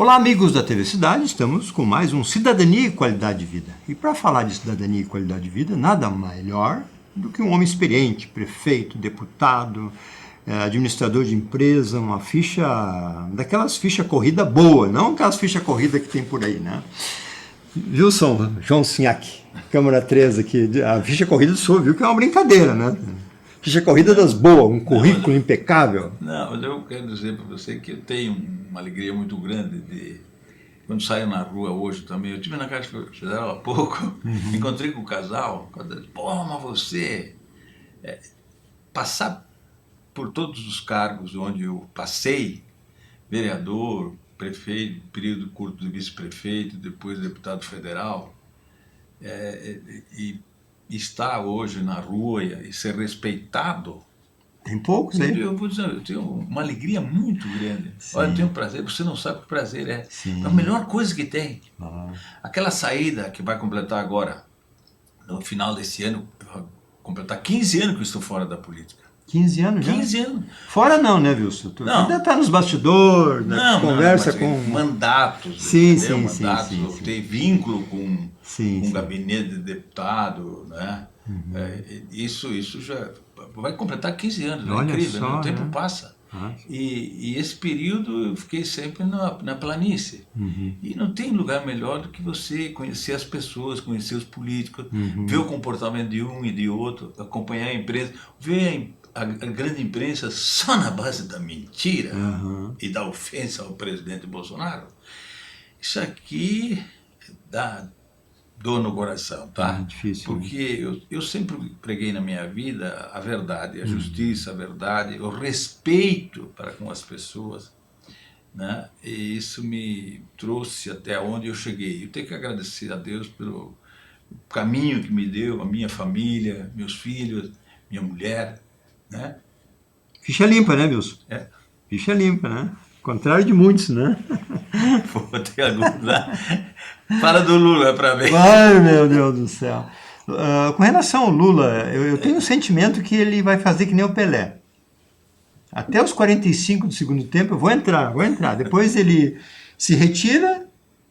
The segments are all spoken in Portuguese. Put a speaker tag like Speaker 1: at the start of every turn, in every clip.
Speaker 1: Olá, amigos da TV Cidade, estamos com mais um Cidadania e Qualidade de Vida. E para falar de cidadania e qualidade de vida, nada melhor do que um homem experiente, prefeito, deputado, administrador de empresa, uma ficha, daquelas fichas corrida boa, não aquelas fichas corrida que tem por aí, né? Wilson, João Sinhac, Câmara 3 aqui, a ficha corrida do senhor viu que é uma brincadeira, né? Ficha corrida das boas, um currículo impecável.
Speaker 2: Não, mas eu quero dizer para você que eu tenho uma alegria muito grande de... Quando saio na rua hoje também, eu estive na Caixa Federal há pouco, encontrei com um casal, pô, mas você... passar por todos os cargos onde eu passei, vereador, prefeito, período curto de vice-prefeito, depois deputado federal, e estar hoje na rua e ser respeitado,
Speaker 1: tem poucos aí.
Speaker 2: Eu vou dizer, eu tenho uma alegria muito grande.
Speaker 1: Sim.
Speaker 2: Olha, eu tenho um prazer, você não sabe o que prazer é.
Speaker 1: Sim.
Speaker 2: É a melhor coisa que tem. Aquela saída que vai completar agora, no final desse ano, vai completar 15 anos que eu estou fora da política.
Speaker 1: 15 anos já?
Speaker 2: 15 anos.
Speaker 1: Fora não, né, Wilson? Tu ainda está nos bastidores, conversa com...
Speaker 2: Mandatos,
Speaker 1: sim,
Speaker 2: entendeu?
Speaker 1: Sim,
Speaker 2: mandatos,
Speaker 1: sim.
Speaker 2: Tem vínculo com
Speaker 1: Sim.
Speaker 2: gabinete de deputado, né? Isso já vai completar 15 anos, é incrível, só, né? O tempo passa. E esse período eu fiquei sempre na planície. E não tem lugar melhor do que você conhecer as pessoas, conhecer os políticos, ver o comportamento de um e de outro, acompanhar a imprensa, ver a grande imprensa só na base da mentira e da ofensa ao presidente Bolsonaro. Isso aqui dá dor no coração, tá?
Speaker 1: É difícil,
Speaker 2: porque eu sempre preguei na minha vida a verdade, a justiça, a verdade, o respeito para com as pessoas, né? E isso me trouxe até onde eu cheguei. Eu tenho que agradecer a Deus pelo caminho que me deu, a minha família, meus filhos, minha mulher, né?
Speaker 1: Ficha limpa, né, Wilson? Ficha limpa, né? Contrário de muitos, né?
Speaker 2: Pô, tem alguns lá. Fala do Lula para ver.
Speaker 1: Ai, meu Deus do céu. Com relação ao Lula, eu tenho um sentimento que ele vai fazer que nem o Pelé. Até os 45 do segundo tempo, eu vou entrar. Depois ele se retira,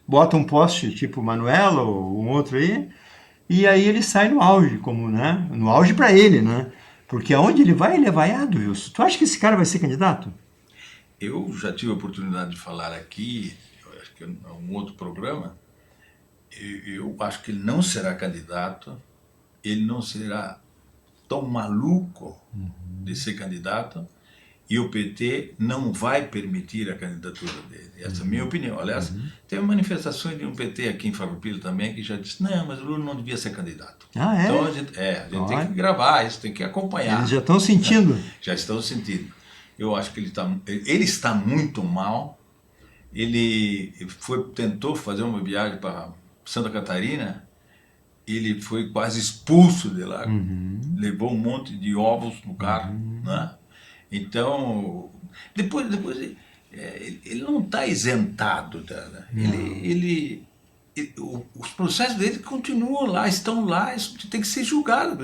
Speaker 1: bota um poste tipo Manuela ou um outro aí, e aí ele sai no auge, né? No auge para ele, né? Porque aonde ele é vaiado, Wilson. Tu acha que esse cara vai ser candidato?
Speaker 2: Eu já tive a oportunidade de falar aqui, acho que é um outro programa, eu acho que ele não será candidato, ele não será tão maluco de ser candidato, e o PT não vai permitir a candidatura dele. Essa é a minha opinião. Aliás, teve manifestações de um PT aqui em Farroupilha também que já disse, não, mas o Lula não devia ser candidato.
Speaker 1: Ah, é?
Speaker 2: Então a gente tem que gravar isso, tem que acompanhar.
Speaker 1: Eles já estão sentindo.
Speaker 2: Já estão sentindo. Eu acho que ele está muito mal. Ele tentou fazer uma viagem para Santa Catarina, ele foi quase expulso de lá, levou um monte de ovos no carro, né? Então, depois ele não está isentado, né? Os processos dele continuam lá, estão lá, isso tem que ser julgado,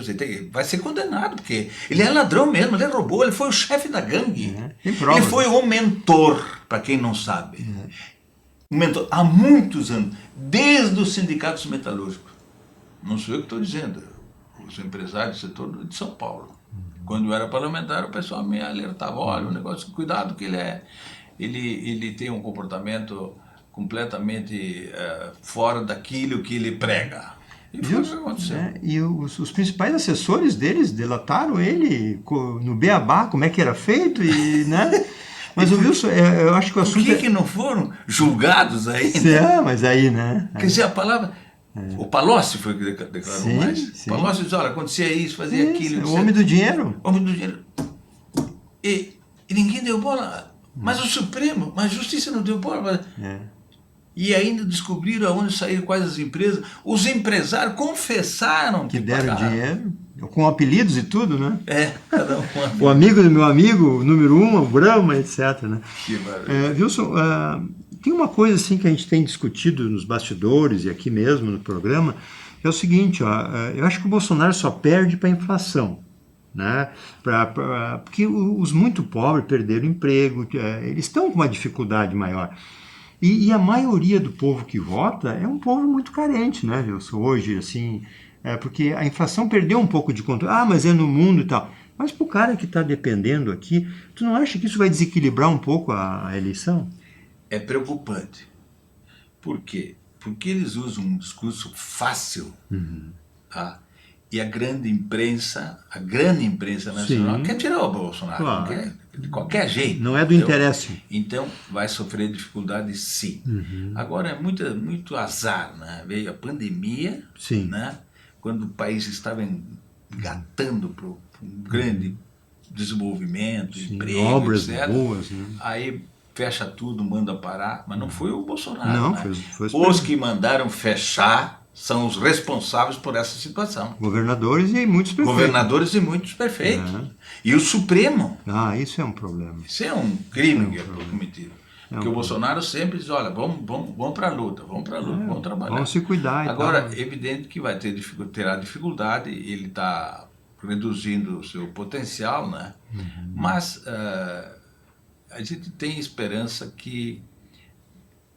Speaker 2: vai ser condenado, porque ele é ladrão mesmo, ele roubou, ele foi o chefe da gangue, ele foi o mentor, para quem não sabe, o mentor, há muitos anos, desde os sindicatos metalúrgicos, não sou eu que estou dizendo, os empresários do setor de São Paulo. Quando eu era parlamentar, o pessoal me alertava, olha, o negócio, cuidado que ele tem um comportamento completamente fora daquilo que ele prega. E foi o que aconteceu.
Speaker 1: E os principais assessores deles delataram ele no Beabá, como é que era feito, né? Mas o Wilson, eu acho que o assunto...
Speaker 2: Por que não foram julgados ainda?
Speaker 1: Mas aí, né?
Speaker 2: Quer dizer, a palavra... O Palocci foi que declarou mais. O Palocci disse, olha, acontecia isso, fazia aquilo.
Speaker 1: O homem do dinheiro.
Speaker 2: O homem do dinheiro. E ninguém deu bola. Mas o Supremo, mas a Justiça não deu bola. E ainda descobriram aonde saíram quais as empresas. Os empresários confessaram
Speaker 1: que deram dinheiro, com apelidos e tudo, né?
Speaker 2: Cada um com apelido.
Speaker 1: O amigo do meu amigo, número 1, o Brahma, etc. Né?
Speaker 2: Que maravilha.
Speaker 1: Wilson, tem uma coisa assim que a gente tem discutido nos bastidores e aqui mesmo no programa, que é o seguinte, eu acho que o Bolsonaro só perde para a inflação. Né? Porque os muito pobres perderam emprego, eles estão com uma dificuldade maior. E a maioria do povo que vota é um povo muito carente, né, Wilson? Hoje, assim, porque a inflação perdeu um pouco de controle. Ah, mas é no mundo e tal. Mas para o cara que está dependendo aqui, tu não acha que isso vai desequilibrar um pouco a eleição?
Speaker 2: É preocupante. Por quê? Porque eles usam um discurso fácil, tá? E a grande imprensa nacional
Speaker 1: Sim,
Speaker 2: quer tirar o Bolsonaro,
Speaker 1: claro.
Speaker 2: quer, de qualquer jeito.
Speaker 1: Não é do interesse.
Speaker 2: Então vai sofrer dificuldade, sim. Agora é muito azar, né? Veio a pandemia,
Speaker 1: Sim.
Speaker 2: né? Quando o país estava engatando para um grande desenvolvimento,
Speaker 1: Sim,
Speaker 2: emprego,
Speaker 1: obras
Speaker 2: etc.
Speaker 1: boas, né?
Speaker 2: Aí fecha tudo, manda parar, mas não foi o Bolsonaro.
Speaker 1: Não,
Speaker 2: né?
Speaker 1: foi
Speaker 2: Os que mandaram fechar são os responsáveis por essa situação.
Speaker 1: governadores e muitos prefeitos.
Speaker 2: Governadores e muitos prefeitos. E o Supremo.
Speaker 1: Ah, isso é um problema.
Speaker 2: Isso é um crime que é cometido. Porque o Bolsonaro sempre diz, olha, vamos para a luta, vamos trabalhar.
Speaker 1: Vamos se cuidar.
Speaker 2: Agora, é evidente que terá dificuldade, ele está reduzindo o seu potencial, né? Mas a gente tem esperança que,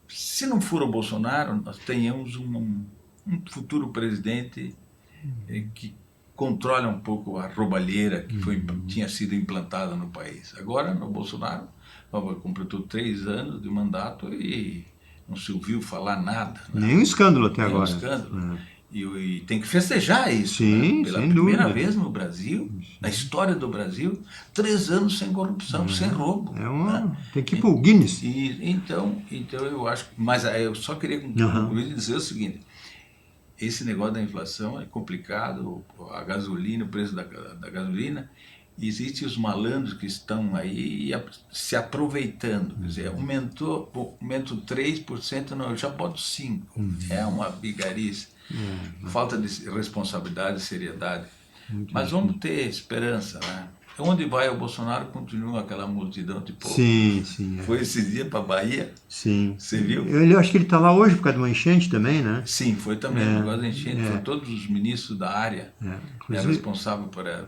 Speaker 2: se não for o Bolsonaro, nós tenhamos um futuro presidente que controle um pouco a roubalheira que tinha sido implantada no país. Agora, no Bolsonaro, completou 3 anos de mandato e não se ouviu falar nada. Né?
Speaker 1: Nenhum escândalo até agora.
Speaker 2: Nenhum escândalo. E tem que festejar isso.
Speaker 1: Sim,
Speaker 2: né? Pela
Speaker 1: sem
Speaker 2: primeira
Speaker 1: dúvida.
Speaker 2: vez no Brasil, na história do Brasil, 3 anos sem corrupção, sem roubo. Né?
Speaker 1: Tem que ir para o Guinness.
Speaker 2: Então eu acho. Mas eu só queria concluir e dizer o seguinte: esse negócio da inflação é complicado, a gasolina, o preço da gasolina. Existem os malandros que estão aí se aproveitando. Quer dizer, aumentou 3%, não, eu já boto 5%. É uma bigarice. Falta de responsabilidade, seriedade. Mas vamos ter esperança, né? Onde vai o Bolsonaro, continua aquela multidão de povo.
Speaker 1: Sim.
Speaker 2: Foi esse dia para a Bahia.
Speaker 1: Sim.
Speaker 2: Você viu?
Speaker 1: Eu acho que ele está lá hoje por causa de uma enchente também, né?
Speaker 2: Sim, foi também por causa da enchente. Foram todos os ministros da área responsável para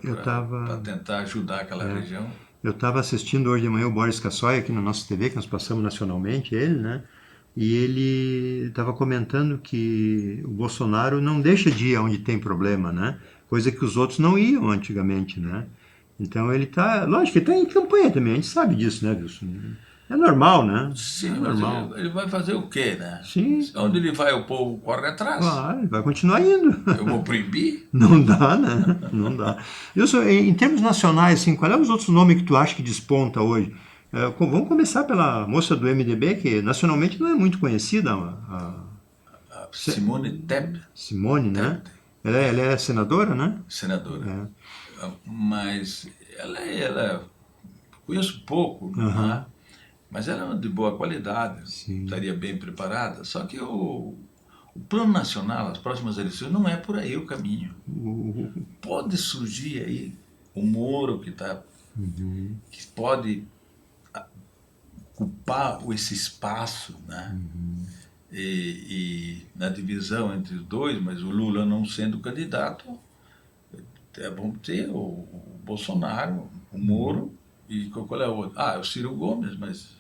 Speaker 2: tentar ajudar aquela região.
Speaker 1: Eu estava assistindo hoje de manhã o Boris Casoy aqui na nossa TV, que nós passamos nacionalmente, ele, né? E ele estava comentando que o Bolsonaro não deixa de ir onde tem problema, né? Coisa que os outros não iam antigamente, né? Então ele está, lógico que está em campanha também, a gente sabe disso, né, Wilson? É normal, né?
Speaker 2: Sim,
Speaker 1: é normal.
Speaker 2: Mas ele vai fazer o quê, né?
Speaker 1: Sim.
Speaker 2: Onde ele vai, o povo corre atrás.
Speaker 1: Claro, ele vai continuar indo.
Speaker 2: Eu vou proibir?
Speaker 1: Não dá, né? Não dá. Wilson, em termos nacionais, assim, qual é os outros nomes que tu acha que desponta hoje? Vamos começar pela moça do MDB, que nacionalmente não é muito conhecida.
Speaker 2: A Simone Tebet.
Speaker 1: Simone, né? Ela é senadora, né?
Speaker 2: Senadora. Mas ela conheço pouco, né? Mas ela é de boa qualidade, estaria bem preparada. Só que o plano nacional, as próximas eleições, não é por aí o caminho. Pode surgir aí o Moro que pode ocupar esse espaço, né? E na divisão entre os dois, mas o Lula não sendo candidato, é bom ter o Bolsonaro, o Moro, e qual é o outro? É o Ciro Gomes, mas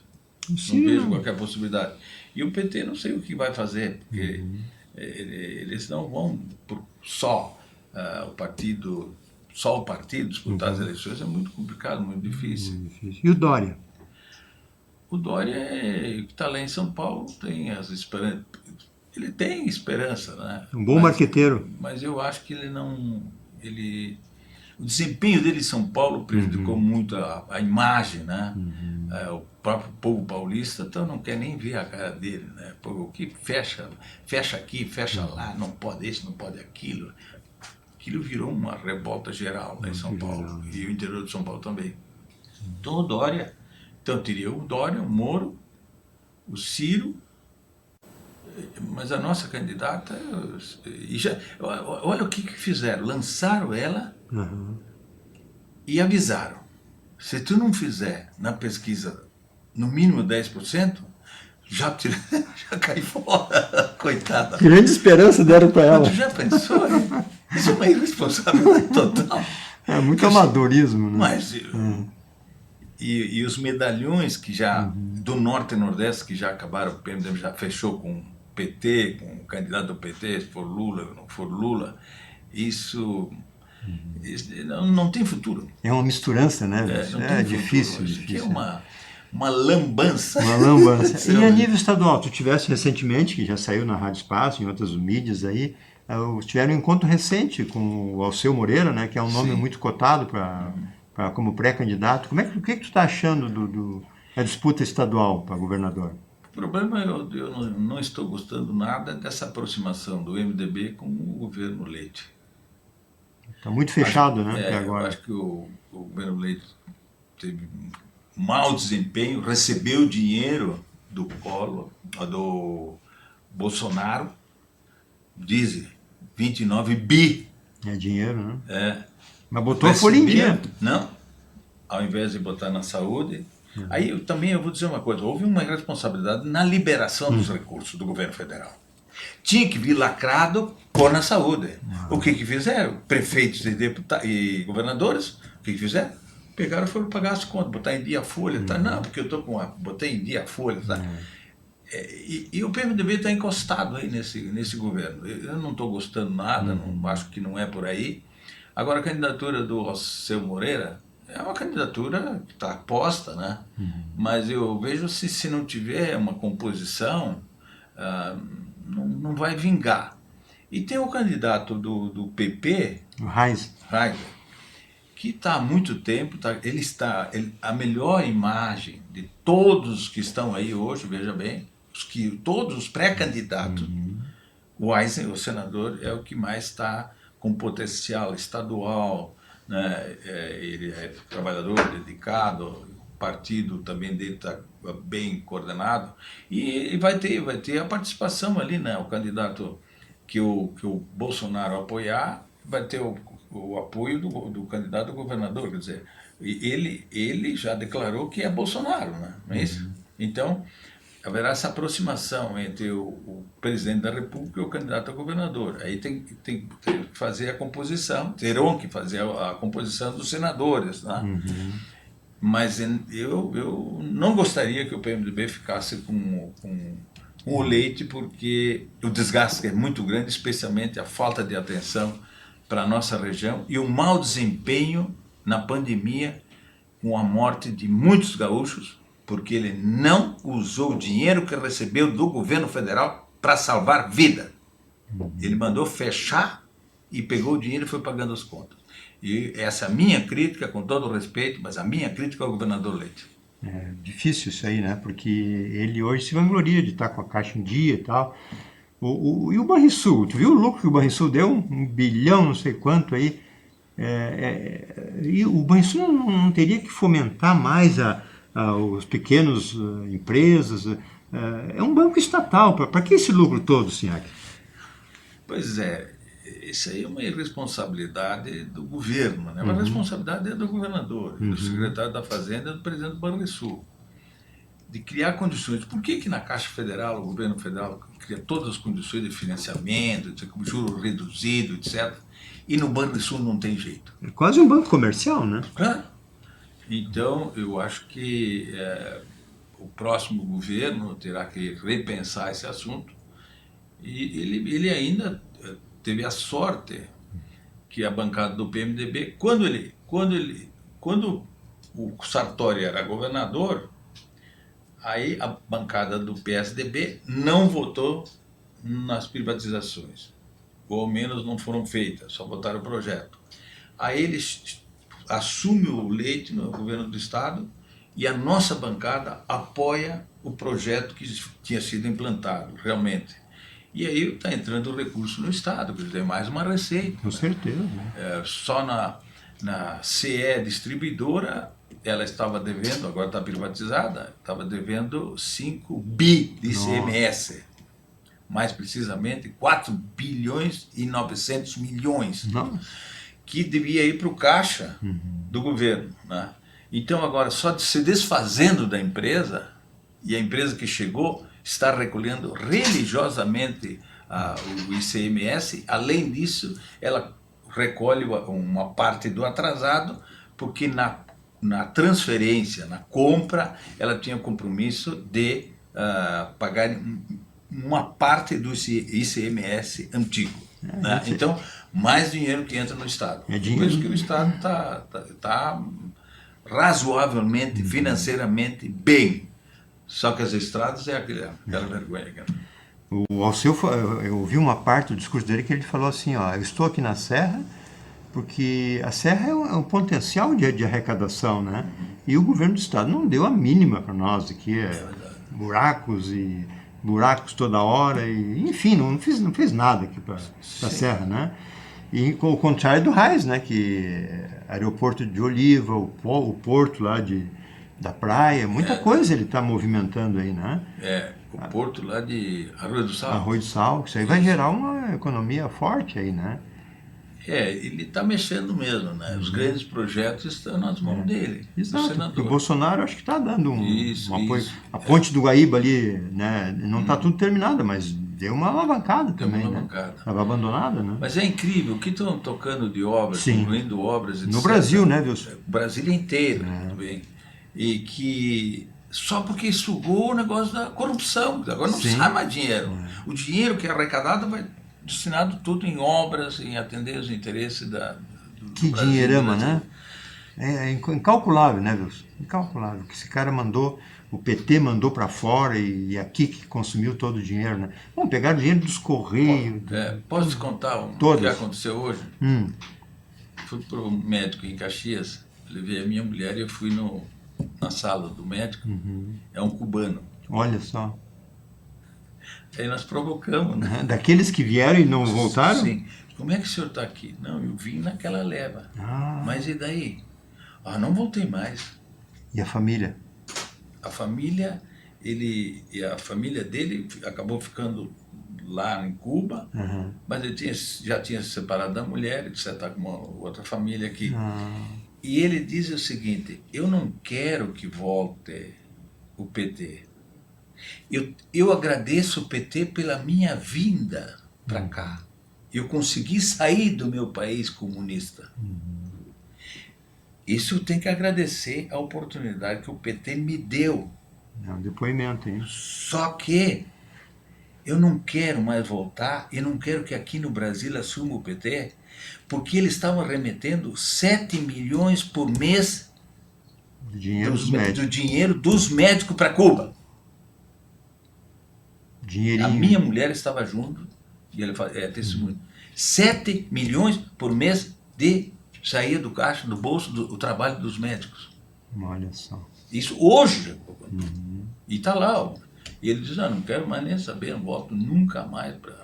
Speaker 2: não vejo qualquer possibilidade. E o PT não sei o que vai fazer, porque eles não vão só o partido disputar as eleições, é muito complicado, muito difícil.
Speaker 1: E o Dória?
Speaker 2: O Dória, que está lá em São Paulo, tem as esperanças. Ele tem esperança, né?
Speaker 1: Um bom marqueteiro.
Speaker 2: Mas eu acho que ele não... o desempenho dele em São Paulo prejudicou muito a imagem, né? O próprio povo paulista então não quer nem ver a cara dele, né? O que fecha aqui, fecha lá, não pode isso, não pode aquilo. Aquilo virou uma revolta geral lá em São Paulo. E o interior de São Paulo também. Então o Dória... Então teria o Dória, o Moro, o Ciro, mas a nossa candidata... olha o que fizeram, lançaram ela e avisaram. Se tu não fizer na pesquisa no mínimo 10%, já cai fora, coitada.
Speaker 1: Grande esperança deram para ela.
Speaker 2: Tu já pensou? Isso é uma irresponsabilidade total.
Speaker 1: É muito amadorismo, né?
Speaker 2: Mas... E os medalhões que já, do Norte e Nordeste, que já acabaram, o PMDB já fechou com o PT, com o candidato do PT, se for Lula, não for Lula, isso não tem futuro.
Speaker 1: É uma misturança, né?
Speaker 2: É
Speaker 1: difícil.
Speaker 2: Que é uma lambança.
Speaker 1: Uma lambança. E a nível estadual, tu tiveste recentemente, que já saiu na Rádio Espaço, em outras mídias aí, tiveram um encontro recente com o Alceu Moreira, né, que é um nome muito cotado como pré-candidato. O que tu está achando da disputa estadual para governador?
Speaker 2: O problema é eu não estou gostando nada dessa aproximação do MDB com o governo Leite.
Speaker 1: Está muito fechado, né, até agora.
Speaker 2: Eu acho que o governo Leite teve mau desempenho, recebeu dinheiro do Bolsonaro, dizem 29 bi.
Speaker 1: É dinheiro, né? Mas
Speaker 2: botou
Speaker 1: a folha em dia.
Speaker 2: Não, ao invés de botar na saúde. Aí eu vou dizer uma coisa, houve uma irresponsabilidade na liberação dos recursos do governo federal. Tinha que vir lacrado pôr na saúde. O que fizeram? Prefeitos e governadores, o que fizeram? Pegaram e foram pagar as contas, botar em dia a folha. Tá? Não, porque eu botei em dia a folha. Tá? E o PMDB está encostado aí nesse governo. Eu não estou gostando nada, não, acho que não é por aí. Agora, a candidatura do Alceu Moreira é uma candidatura que está posta, né? Mas eu vejo se não tiver uma composição, não vai vingar. E tem o candidato do PP,
Speaker 1: o Reis,
Speaker 2: que está há muito tempo, a melhor imagem de todos que estão aí hoje, veja bem, todos os pré-candidatos, o Eisen, o senador, é o que mais está com potencial estadual, né? Ele é trabalhador dedicado, o partido também dele está bem coordenado, e vai ter a participação ali, né? O candidato que o Bolsonaro apoiar vai ter o apoio do candidato a governador, quer dizer, ele já declarou que é Bolsonaro, né? Não é isso? Então, haverá essa aproximação entre o presidente da República e o candidato a governador. Aí tem que fazer a composição, terão que fazer a composição dos senadores, né? Mas eu não gostaria que o PMDB ficasse com o Leite, porque o desgaste é muito grande, especialmente a falta de atenção para a nossa região e o mau desempenho na pandemia, com a morte de muitos gaúchos, porque ele não usou o dinheiro que recebeu do governo federal para salvar vida. Ele mandou fechar e pegou o dinheiro e foi pagando as contas. E essa é a minha crítica, com todo o respeito, mas a minha crítica ao governador Leite.
Speaker 1: É difícil isso aí, né? Porque ele hoje se vangloria de estar com a caixa em dia e tal. E o Banrisul, tu viu o lucro que o Banrisul deu? 1 bilhão, não sei quanto aí. E o Banrisul não teria que fomentar mais os pequenos empresas? É um banco estatal. Para que esse lucro todo, Sinhac?
Speaker 2: Pois é, isso aí é uma irresponsabilidade do governo, né? A responsabilidade é do governador, do secretário da Fazenda e do presidente do Banrisul, de criar condições. Por que na Caixa Federal, o governo federal cria todas as condições de financiamento, com juro reduzido, etc., e no Banrisul não tem jeito?
Speaker 1: É quase um banco comercial, né?
Speaker 2: Claro. Então, eu acho que o próximo governo terá que repensar esse assunto, e ele ainda teve a sorte que a bancada do PMDB, quando o Sartori era governador, aí a bancada do PSDB não votou nas privatizações, ou ao menos não foram feitas, só votaram o projeto. Aí eles assumem o Leite no governo do estado e a nossa bancada apoia o projeto que tinha sido implantado, realmente. E aí está entrando o recurso no estado, quer dizer, mais uma receita.
Speaker 1: Com certeza.
Speaker 2: Só na CE Distribuidora, ela estava devendo, agora está privatizada, estava devendo 5 bi de ICMS. Mais precisamente, 4 bilhões e 900 milhões. Que devia ir para o caixa do governo, né? Então, agora, só de se desfazendo da empresa, e a empresa que chegou está recolhendo religiosamente o ICMS, além disso, ela recolhe uma parte do atrasado, porque na transferência, na compra, ela tinha compromisso de pagar uma parte do ICMS antigo. Né? Então, mais dinheiro que entra no Estado.
Speaker 1: É
Speaker 2: Por isso que o Estado está razoavelmente, financeiramente bem. Só que as estradas é aquela vergonha.
Speaker 1: O Alceu, eu ouvi uma parte do discurso dele que ele falou assim, ó, eu estou aqui na Serra porque a Serra é um potencial de arrecadação, né? E o governo do Estado não deu a mínima para nós aqui, buracos toda hora, e enfim, não fez nada aqui para a Serra, né? E com o contrário do Raiz, né? Que aeroporto de Oliva, o porto lá da praia, muita coisa ele está movimentando aí, né?
Speaker 2: O porto lá de Arroio do Sal.
Speaker 1: Arroio do Sal, isso aí vai gerar uma economia forte aí, né?
Speaker 2: Ele está mexendo mesmo, né? Os grandes projetos estão nas mãos dele.
Speaker 1: Exato, o Bolsonaro acho que está dando um apoio. A ponte do Guaíba ali, né? Não está tudo terminada, mas deu uma alavancada também, né? Estava abandonada, né?
Speaker 2: Mas é incrível, o que estão tocando de obras, incluindo obras, etc.
Speaker 1: No Brasil, né, Wilson?
Speaker 2: Brasília inteiro, bem. E que só porque sugou o negócio da corrupção, agora não sai mais dinheiro. O dinheiro que é arrecadado vai destinado tudo em obras, em atender os interesses do
Speaker 1: que
Speaker 2: Brasil,
Speaker 1: dinheirama, né? É incalculável, né, Wilson? Incalculável. Que esse cara mandou, o PT mandou para fora e aqui que consumiu todo o dinheiro, né? Vamos pegar o dinheiro dos Correios.
Speaker 2: Posso te contar o que aconteceu hoje? Fui para o médico em Caxias, levei a minha mulher e eu fui na sala do médico. É um cubano.
Speaker 1: Olha só.
Speaker 2: Aí nós provocamos, né?
Speaker 1: Daqueles que vieram e não voltaram?
Speaker 2: Sim. Como é que o senhor está aqui? Não, eu vim naquela leva. Mas e daí? Não voltei mais.
Speaker 1: E a família?
Speaker 2: A família, a família dele acabou ficando lá em Cuba, mas ele já tinha se separado da mulher, ele está com uma outra família aqui. E ele diz o seguinte, eu não quero que volte o PT. Eu agradeço o PT pela minha vinda para cá. Eu consegui sair do meu país comunista. Isso eu tenho que agradecer a oportunidade que o PT me deu.
Speaker 1: É um depoimento, hein?
Speaker 2: Só que eu não quero mais voltar, eu não quero que aqui no Brasil assuma o PT, porque eles estavam remetendo 7 milhões por mês
Speaker 1: do dinheiro
Speaker 2: dos médicos para Cuba.
Speaker 1: Dinheirinho.
Speaker 2: A minha mulher estava junto, e ela é testemunho. 7 milhões por mês de sair do caixa, do bolso, do trabalho dos médicos.
Speaker 1: Olha só.
Speaker 2: Isso hoje. E está lá. E ele diz, não quero mais nem saber, não volto nunca mais para...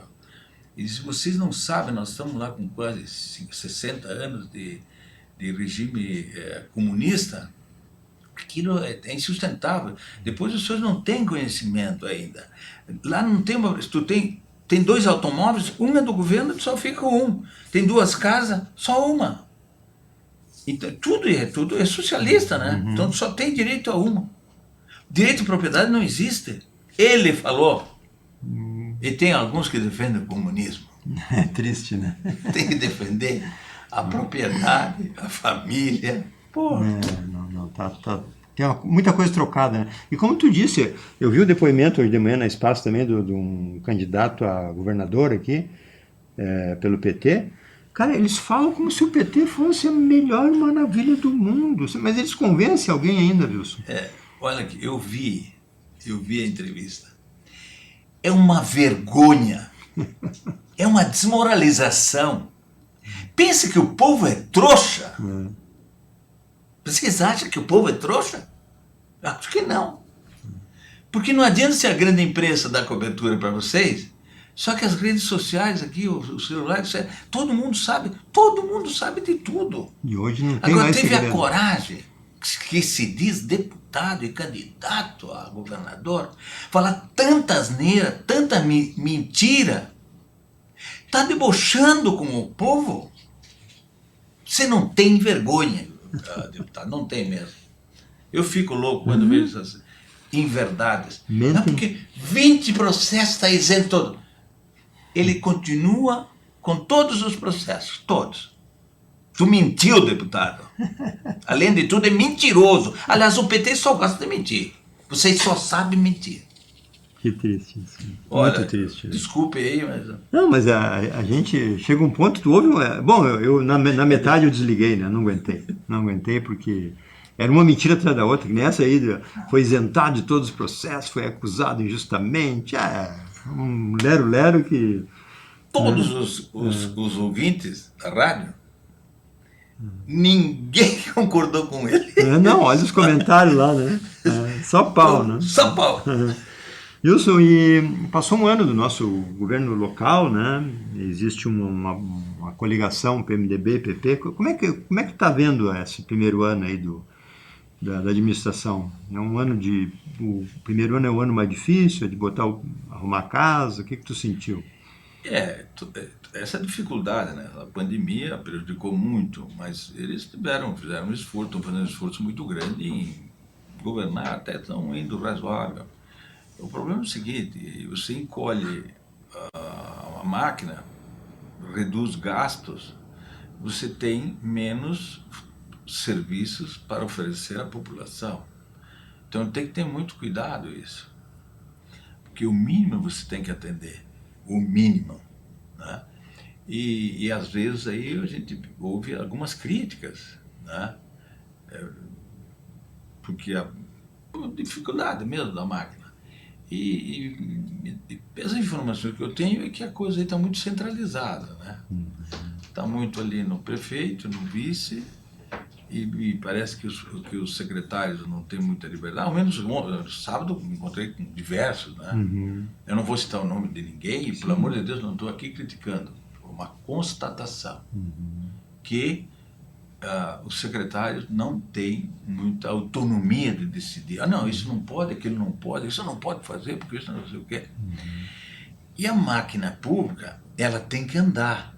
Speaker 2: Ele diz, vocês não sabem, nós estamos lá com quase 60 anos de regime comunista. Aquilo é insustentável. Depois os senhores não têm conhecimento ainda. Lá não tem tem 2 automóveis, um é do governo, só fica um. Tem 2 casas, só uma. Então, tudo é socialista, né? Então só tem direito a uma. Direito de propriedade não existe. Ele falou. E tem alguns que defendem o comunismo.
Speaker 1: É triste, né?
Speaker 2: Tem que defender a propriedade, a família. Pô.
Speaker 1: Tem muita coisa trocada, né? E como tu disse, eu vi o depoimento hoje de manhã na Espaço também de um candidato a governador aqui, pelo PT. Cara, eles falam como se o PT fosse a melhor maravilha do mundo. Mas eles convencem alguém ainda, Wilson?
Speaker 2: Olha aqui, eu vi a entrevista. É uma vergonha. É uma desmoralização. Pensa que o povo é trouxa? Vocês acham que o povo é trouxa? Acho que não. Porque não adianta se a grande imprensa dar cobertura para vocês, só que as redes sociais aqui, os celulares, todo mundo sabe de tudo.
Speaker 1: E hoje não tem
Speaker 2: Agora
Speaker 1: mais
Speaker 2: teve
Speaker 1: segredo.
Speaker 2: a coragem, que se diz deputado e candidato a governador, falar tanta asneira, tanta mentira, está debochando com o povo. Você não tem vergonha, deputado, não tem mesmo. Eu fico louco quando vejo essas inverdades. Não, porque 20 processos está isento todo. Ele continua com todos os processos, todos. Tu mentiu, deputado. Além de tudo, é mentiroso. Aliás, o PT só gosta de mentir. Vocês só sabem mentir.
Speaker 1: Que triste isso.
Speaker 2: Olha,
Speaker 1: muito triste.
Speaker 2: Desculpe aí, mas...
Speaker 1: Não, mas a gente chega um ponto, tu ouve... Bom, eu na metade eu desliguei, né? Não aguentei. Não aguentei porque era uma mentira atrás da outra. Que nessa aí foi isentado de todos os processos, foi acusado injustamente. Um lero-lero que...
Speaker 2: Todos os ouvintes da rádio, ninguém concordou com ele.
Speaker 1: Não, olha os comentários lá, né? Só pau, né?
Speaker 2: Só pau.
Speaker 1: Wilson, e passou um ano do nosso governo local, né? Existe uma coligação PMDB, PP. Como é que está vendo esse primeiro ano aí da administração? É um ano o primeiro ano é o ano mais difícil, é de arrumar a casa. O que tu sentiu?
Speaker 2: Essa dificuldade, né? A pandemia prejudicou muito, mas eles fizeram um esforço, estão fazendo um esforço muito grande em governar, até estão indo razoável. O problema é o seguinte: você encolhe a máquina, reduz gastos, você tem menos serviços para oferecer à população. Então tem que ter muito cuidado isso, porque o mínimo você tem que atender, o mínimo, né? E às vezes aí a gente ouve algumas críticas, né? Porque a dificuldade mesmo da máquina. E as informações que eu tenho é que a coisa aí está muito centralizada, né? Está muito ali no prefeito, no vice, e parece que os secretários não têm muita liberdade. Ao menos sábado me encontrei com diversos, né? Eu não vou citar o nome de ninguém, e pelo amor de Deus, não estou aqui criticando. Foi uma constatação que os secretários não têm muita autonomia de decidir. Não, isso não pode, aquilo não pode, isso não pode fazer, porque isso não sei o quê. E a máquina pública, ela tem que andar.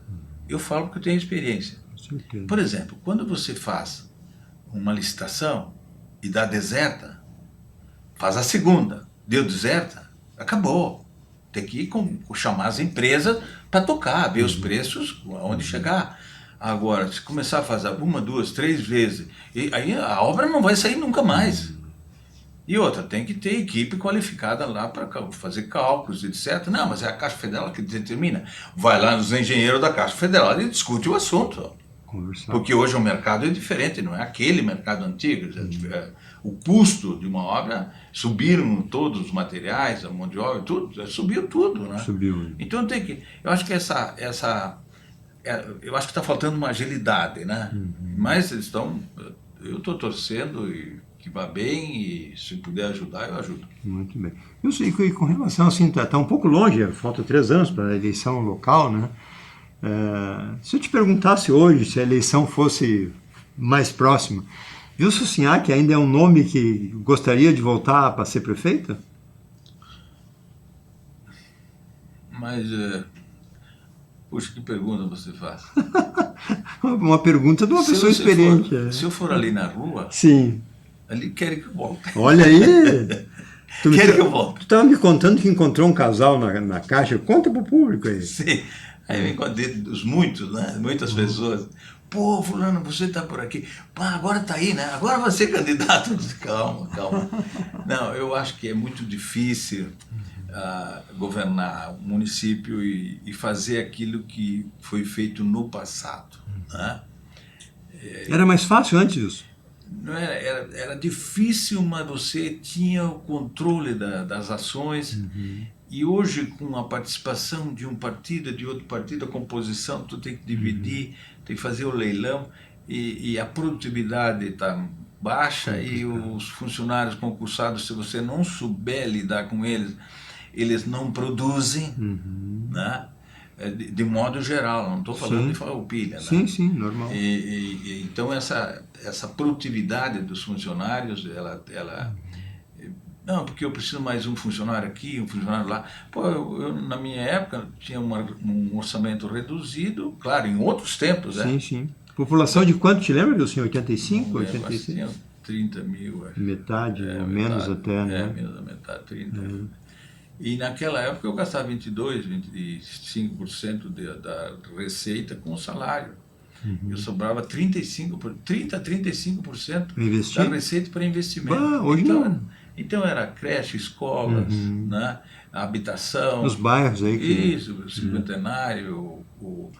Speaker 2: Eu falo porque eu tenho experiência. Por exemplo, quando você faz uma licitação e dá deserta, faz a segunda, deu deserta, acabou. Tem que chamar as empresas para tocar, ver os preços, aonde chegar. Agora, se começar a fazer uma, duas, três vezes, aí a obra não vai sair nunca mais. E outra, tem que ter equipe qualificada lá para fazer cálculos, etc. Não, mas é a Caixa Federal que determina. Vai lá nos engenheiros da Caixa Federal e discute o assunto. Porque hoje o mercado é diferente, não é aquele mercado antigo. O custo de uma obra, subiram todos os materiais, a mão de obra, tudo, subiu tudo, né?
Speaker 1: Subiu.
Speaker 2: Então eu acho que eu acho que está faltando uma agilidade, né? Mas eu estou torcendo e que vá bem, e se puder ajudar, eu ajudo.
Speaker 1: Muito bem. Eu sei que com relação assim, está um pouco longe, falta 3 anos para a eleição local, né? Se eu te perguntasse hoje se a eleição fosse mais próxima, Wilson Sinhac ainda é um nome que gostaria de voltar para ser prefeito?
Speaker 2: Mas, puxa, que pergunta você faz?
Speaker 1: Uma pergunta de uma pessoa experiente.
Speaker 2: Se eu for ali na rua,
Speaker 1: sim,
Speaker 2: ali querem que eu volte.
Speaker 1: Olha aí!
Speaker 2: Querem que eu volte.
Speaker 1: Tu estava me contando que encontrou um casal na Caixa. Conta para o público aí.
Speaker 2: Sim. Aí eu encontrei muitos, né? Muitas pessoas. Pô, fulano, você está por aqui. Pá, agora está aí, né? Agora vai ser candidato. Calma, calma. Não, eu acho que é muito difícil governar o município e fazer aquilo que foi feito no passado, né?
Speaker 1: Era mais fácil antes disso?
Speaker 2: Não era difícil, mas você tinha o controle das ações. E hoje, com a participação de um partido, de outro partido, a composição, tu tem que dividir, tem que fazer o leilão, e a produtividade está baixa, e os funcionários concursados, se você não souber lidar com eles, eles não produzem, né? De modo geral, não estou falando de Farroupilha, né?
Speaker 1: Sim, sim, normal.
Speaker 2: Então essa produtividade dos funcionários, ela não, porque eu preciso mais um funcionário aqui, um funcionário lá. Pô, eu na minha época tinha um orçamento reduzido, claro, em outros tempos, né?
Speaker 1: Sim, sim. População de quanto, te lembra, Wilson? 85, 86?
Speaker 2: Tinha 30 mil. Acho.
Speaker 1: Metade, ou menos até, né?
Speaker 2: Menos da metade, 30. E naquela época eu gastava 22, 25% da receita com o salário. Eu sobrava 30 a 35%
Speaker 1: Investir?
Speaker 2: da receita para investimento.
Speaker 1: Hoje não.
Speaker 2: Então era creche, escolas, né? Habitação.
Speaker 1: Nos bairros aí que...
Speaker 2: Isso, o Cinquentenário, o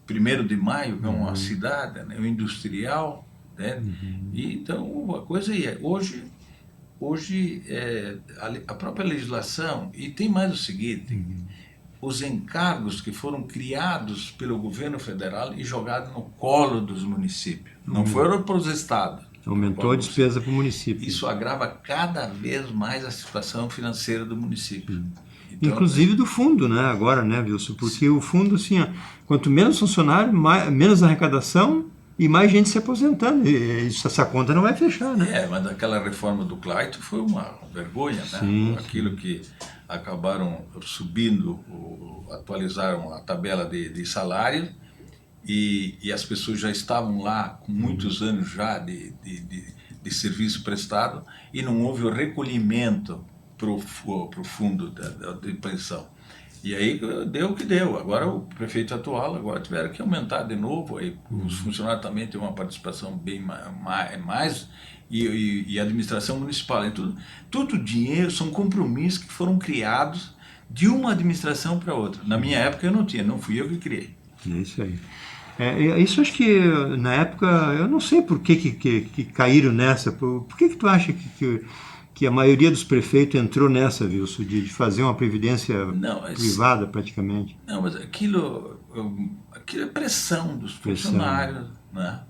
Speaker 2: 1º de Maio, que é uma cidade, né? O industrial. Né? E, então a coisa ia. Hoje a própria legislação, e tem mais o seguinte, os encargos que foram criados pelo governo federal e jogados no colo dos municípios, não foram para os estados.
Speaker 1: Aumentou a despesa para o município.
Speaker 2: Isso agrava cada vez mais a situação financeira do município. Então,
Speaker 1: inclusive do fundo, né? Agora, né, Wilson? Porque o fundo, assim, quanto menos funcionário, menos arrecadação e mais gente se aposentando. E essa conta não vai fechar, né?
Speaker 2: Mas aquela reforma do Clayton foi uma vergonha, né?
Speaker 1: Sim,
Speaker 2: aquilo que acabaram subindo, atualizaram a tabela de salário e as pessoas já estavam lá com muitos anos já de serviço prestado e não houve o recolhimento para o fundo de pensão. E aí deu o que deu. Agora o prefeito atual agora tiveram que aumentar de novo. Aí os funcionários também têm uma participação bem mais e a administração municipal. E tudo dinheiro, são compromissos que foram criados de uma administração para outra. Na minha época eu não tinha, não fui eu que criei.
Speaker 1: É isso aí. Isso acho que na época, eu não sei por que caíram nessa. Por que tu acha que a maioria dos prefeitos entrou nessa, Wilson, de fazer uma previdência privada praticamente?
Speaker 2: Não, mas aquilo é pressão dos funcionários, né?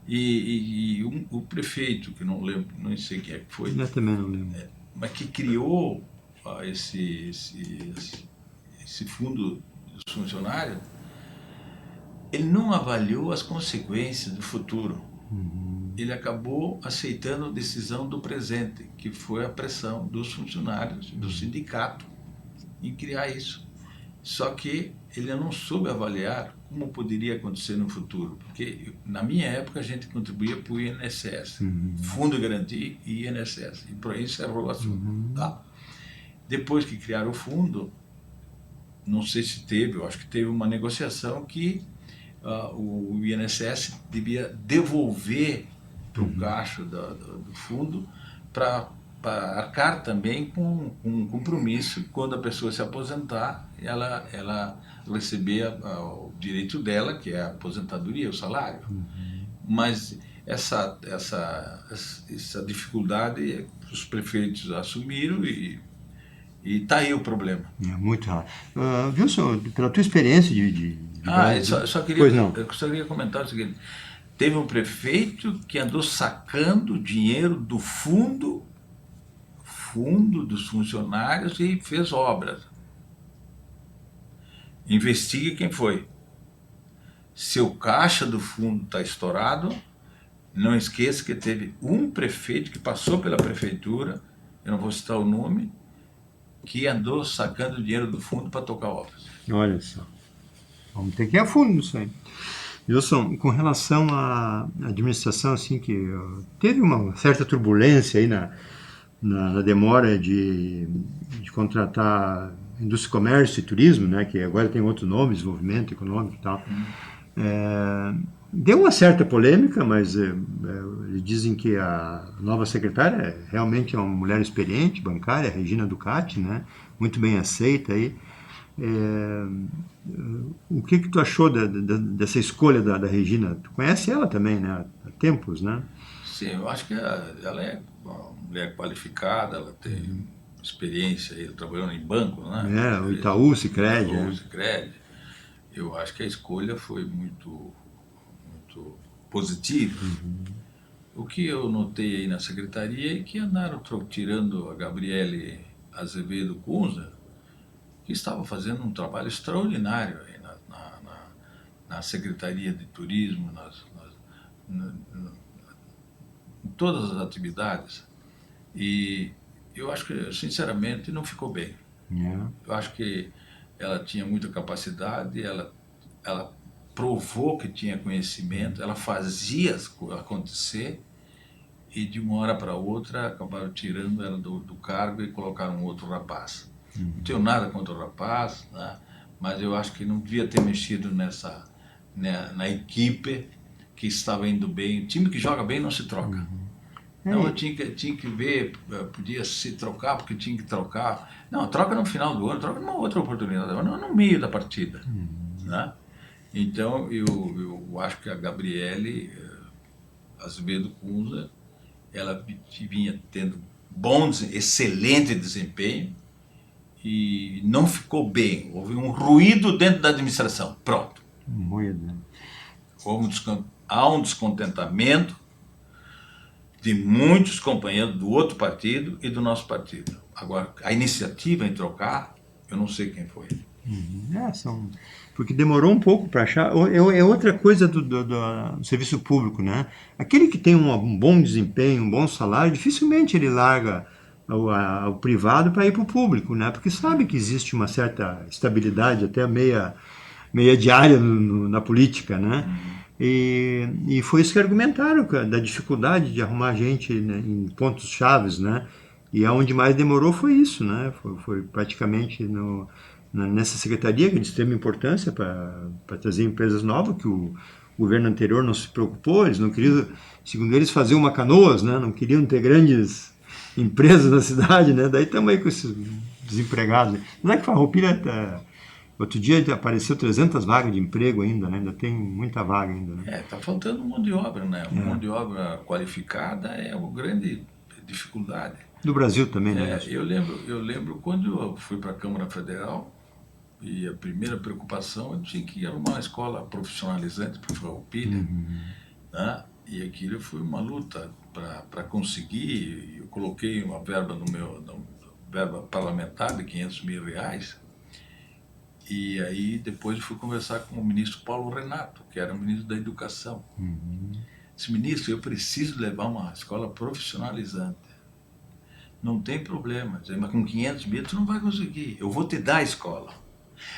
Speaker 2: E o prefeito, que não lembro, não sei quem é que foi,
Speaker 1: eu também não lembro,
Speaker 2: mas que criou esse fundo dos funcionários, ele não avaliou as consequências do futuro. Ele acabou aceitando a decisão do presente, que foi a pressão dos funcionários, do sindicato, em criar isso. Só que ele não soube avaliar como poderia acontecer no futuro, porque na minha época a gente contribuía para o INSS, Fundo de Garantia e INSS, e por aí encerrou o assunto. Tá? Depois que criaram o fundo, não sei se teve, eu acho que teve uma negociação que o INSS devia devolver para o caixa do fundo para arcar também com um compromisso. Quando a pessoa se aposentar, ela receber o direito dela, que é a aposentadoria, o salário. Mas essa dificuldade os prefeitos assumiram e está aí o problema.
Speaker 1: Muito raro. Wilson, pela tua experiência de
Speaker 2: eu só queria comentar o seguinte. Teve um prefeito que andou sacando dinheiro do fundo dos funcionários e fez obras. Investigue quem foi. Se o caixa do fundo está estourado, não esqueça que teve um prefeito que passou pela prefeitura, eu não vou citar o nome, que andou sacando dinheiro do fundo para tocar obras.
Speaker 1: Olha só. Vamos ter que ir a fundo nisso aí. Wilson, com relação à administração, assim, que teve uma certa turbulência aí na demora de contratar indústria, comércio e turismo, né, que agora tem outro nome, desenvolvimento econômico e tal. Deu uma certa polêmica, mas eles dizem que a nova secretária realmente é uma mulher experiente, bancária, Regina Ducati, né, muito bem aceita aí. O que tu achou dessa escolha da Regina? Tu conhece ela também, né? Há tempos, né?
Speaker 2: Sim, eu acho que ela é uma mulher qualificada, ela tem experiência, ela trabalhou em banco, né?
Speaker 1: O Itaú, Sicredi.
Speaker 2: Eu acho que a escolha foi muito positiva. O que eu notei aí na secretaria é que andaram tirando a Gabriele Azevedo Cunza, que estava fazendo um trabalho extraordinário aí na Secretaria de Turismo, em todas as atividades. E eu acho que, sinceramente, não ficou bem. Eu acho que ela tinha muita capacidade, ela provou que tinha conhecimento, ela fazia acontecer e de uma hora para outra acabaram tirando ela do cargo e colocaram outro rapaz. Não tenho nada contra o rapaz, né? Mas eu acho que não devia ter mexido né, na equipe que estava indo bem. O time que joga bem não se troca. Então eu tinha que ver, podia se trocar porque tinha que trocar. Não, troca no final do ano, troca numa outra oportunidade, não no meio da partida. Né? Então eu acho que a Gabriele Azevedo Cunha, ela vinha tendo excelente desempenho e não ficou bem. Houve um ruído dentro da administração. Pronto.
Speaker 1: Ruído.
Speaker 2: Há um descontentamento de muitos companheiros do outro partido e do nosso partido. Agora, a iniciativa em trocar, eu não sei quem foi.
Speaker 1: Porque demorou um pouco para achar. É outra coisa do serviço público, né? Aquele que tem um bom desempenho, um bom salário, dificilmente ele larga o privado para ir para o público, né? Porque sabe que existe uma certa estabilidade, até meia diária na política, né? E foi isso que argumentaram, da dificuldade de arrumar gente, né, em pontos chaves, né? E aonde mais demorou foi isso, né? Foi praticamente nessa secretaria, que é de extrema importância para trazer empresas novas, que o governo anterior não se preocupou, eles não queriam, segundo eles, fazer uma Canoas, né? Não queriam ter grandes empresas na cidade, né? Daí estamos aí com esses desempregados. Não é que Farroupilha outro dia apareceu 300 vagas de emprego ainda, né? Ainda tem muita vaga ainda. Né?
Speaker 2: Tá faltando mão de obra, né? Mão de obra qualificada é uma grande dificuldade.
Speaker 1: Do Brasil também, né?
Speaker 2: Eu lembro quando eu fui para a Câmara Federal, e a primeira preocupação, eu tinha que arrumar uma escola profissionalizante para o Farroupilha, né? E aquilo foi uma luta para conseguir. Eu coloquei uma verba verba parlamentar de R$500 mil, e aí depois eu fui conversar com o ministro Paulo Renato, que era o ministro da Educação. Disse: ministro, eu preciso levar uma escola profissionalizante. Não tem problema, mas com 500 mil tu não vai conseguir, eu vou te dar a escola.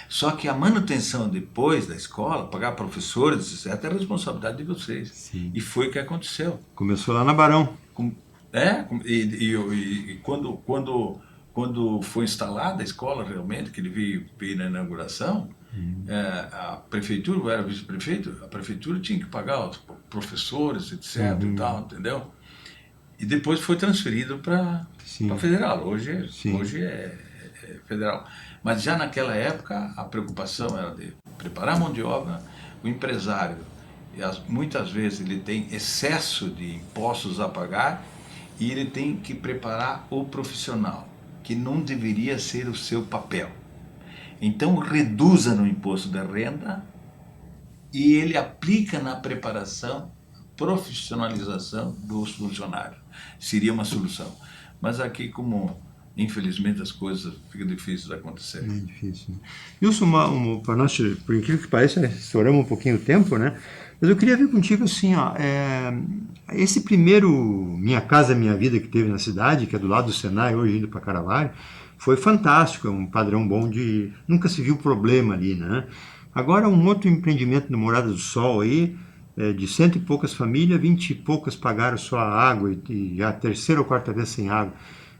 Speaker 2: Só que a manutenção depois da escola, pagar professores, etc., é a responsabilidade de vocês.
Speaker 1: Sim.
Speaker 2: E foi o que aconteceu.
Speaker 1: Começou lá na Barão.
Speaker 2: Quando foi instalada a escola, realmente, que ele veio na inauguração, a prefeitura, eu era vice-prefeito, a prefeitura tinha que pagar os professores, etc., e tal, entendeu? E depois foi transferido para federal. Hoje é federal. Mas já naquela época a preocupação era de preparar a mão de obra. O empresário, muitas vezes ele tem excesso de impostos a pagar e ele tem que preparar o profissional, que não deveria ser o seu papel. Então reduza no imposto da renda e ele aplica na preparação, profissionalização dos funcionários. Seria uma solução. Mas aqui, como infelizmente as coisas ficam difíceis de acontecer.
Speaker 1: É difícil. Né? Wilson, para nós, por incrível que pareça, estouramos um pouquinho o tempo, né? Mas eu queria ver contigo assim, esse primeiro Minha Casa Minha Vida que teve na cidade, que é do lado do Senai, hoje indo para Caravaggio, foi fantástico, é um padrão bom de... Nunca se viu problema ali, né? Agora um outro empreendimento no Morada do Sol aí, de 100 e poucas famílias, 20 e poucas pagaram só a água e já a terceira ou quarta vez sem água.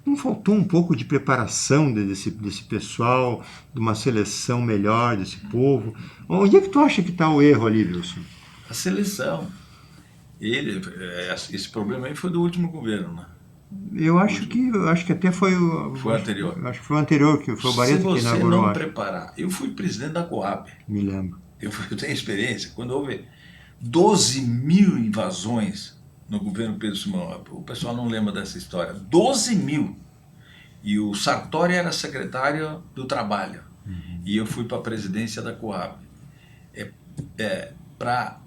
Speaker 1: Não faltou um pouco de preparação desse pessoal, de uma seleção melhor desse povo? Onde é que tu acha que está o erro ali, Wilson?
Speaker 2: A seleção. Esse problema aí foi do último governo, né?
Speaker 1: Eu acho que até foi o...
Speaker 2: Foi o anterior.
Speaker 1: Acho que foi o anterior, que foi o Barreto que inaugurou.
Speaker 2: Se você não preparar... Eu fui presidente da Coab.
Speaker 1: Me lembro.
Speaker 2: Eu tenho experiência. Quando houve 12 mil invasões no governo Pedro Simão, o pessoal não lembra dessa história, 12 mil. E o Sartori era secretário do Trabalho. E eu fui para a presidência da Coab. Para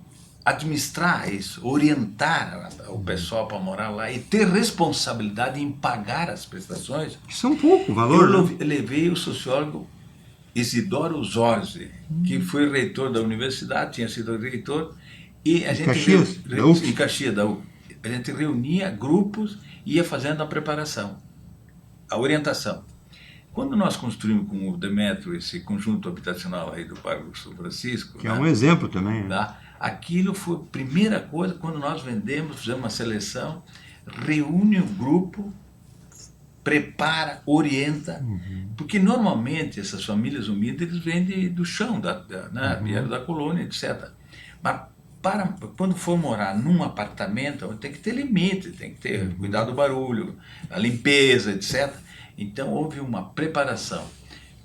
Speaker 2: administrar isso, orientar o pessoal para morar lá e ter responsabilidade em pagar as prestações.
Speaker 1: Isso é um pouco valor.
Speaker 2: Eu levei o sociólogo Isidoro Zorzi, que foi reitor da universidade, tinha sido reitor, e a gente em Caxias da UF. A gente reunia grupos e ia fazendo a preparação, a orientação. Quando nós construímos com o Demetrio esse conjunto habitacional aí do bairro São Francisco,
Speaker 1: que é um exemplo também,
Speaker 2: tá? Aquilo foi a primeira coisa, quando nós vendemos, fizemos uma seleção, reúne o grupo, prepara, orienta, porque normalmente essas famílias humildes eles vendem do chão, vieram da colônia, etc. Mas quando for morar num apartamento, tem que ter limite, tem que ter cuidado do barulho, a limpeza, etc. Então houve uma preparação.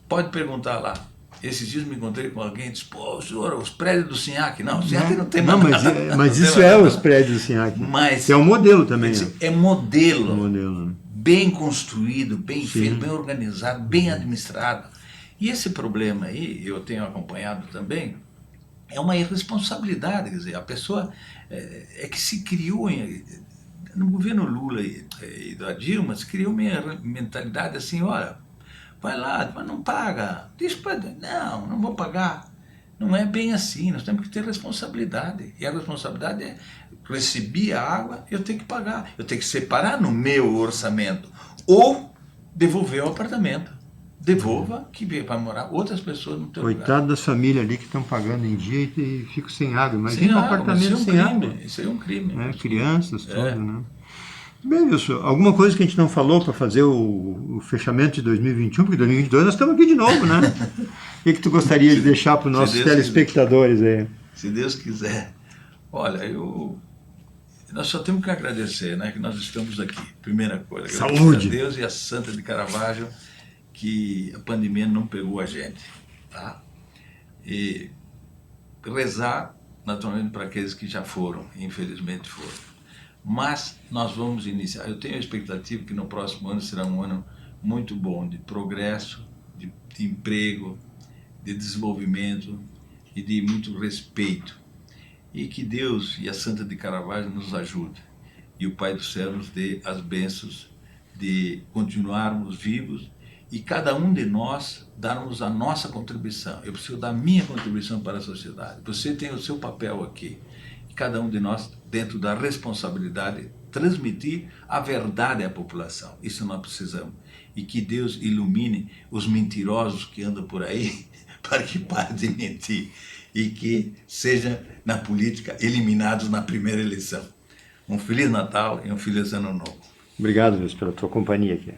Speaker 2: Pode perguntar lá. Esses dias me encontrei com alguém e disse, pô, senhor, os prédios do SINHAC. Não, o SINHAC não tem mais nada.
Speaker 1: Mas isso é os prédios do SINHAC.
Speaker 2: Mas
Speaker 1: é um modelo também.
Speaker 2: É modelo.
Speaker 1: É um modelo.
Speaker 2: Bem construído, bem feito, bem organizado, bem administrado. E esse problema aí, eu tenho acompanhado também, é uma irresponsabilidade. Quer dizer, a pessoa é que se criou, no governo Lula e da Dilma, se criou uma mentalidade assim, olha, vai lá, mas não paga. Diz para não vou pagar. Não é bem assim, nós temos que ter responsabilidade. E a responsabilidade é, recebi a água, eu tenho que pagar. Eu tenho que separar no meu orçamento. Ou devolver o apartamento. Devolva, que vai morar outras pessoas no teu lugar.
Speaker 1: Coitado das famílias ali que estão pagando em dia e ficam sem água.
Speaker 2: Imagina um
Speaker 1: apartamento sem água.
Speaker 2: Isso aí é um crime.
Speaker 1: Crianças, tudo, né? Bem, Wilson, alguma coisa que a gente não falou para fazer o fechamento de 2021, porque 2022 nós estamos aqui de novo, né? O que tu gostaria de deixar para os nossos telespectadores aí?
Speaker 2: Se Deus quiser. Olha, nós só temos que agradecer, né, que nós estamos aqui. Primeira coisa.
Speaker 1: Saúde!
Speaker 2: A Deus e a Santa de Caravaggio que a pandemia não pegou a gente, tá? E rezar, naturalmente, para aqueles que já foram, infelizmente foram. Mas nós vamos iniciar, eu tenho a expectativa que no próximo ano será um ano muito bom de progresso, de emprego, de desenvolvimento e de muito respeito. E que Deus e a Santa de Caravaggio nos ajudem. E o Pai do Céu nos dê as bênçãos de continuarmos vivos e cada um de nós darmos a nossa contribuição. Eu preciso dar a minha contribuição para a sociedade. Você tem o seu papel aqui. E cada um de nós, dentro da responsabilidade, transmitir a verdade à população. Isso nós precisamos. E que Deus ilumine os mentirosos que andam por aí para que parem de mentir e que sejam, na política, eliminados na primeira eleição. Um Feliz Natal e um Feliz Ano Novo.
Speaker 1: Obrigado, Luiz, pela tua companhia aqui.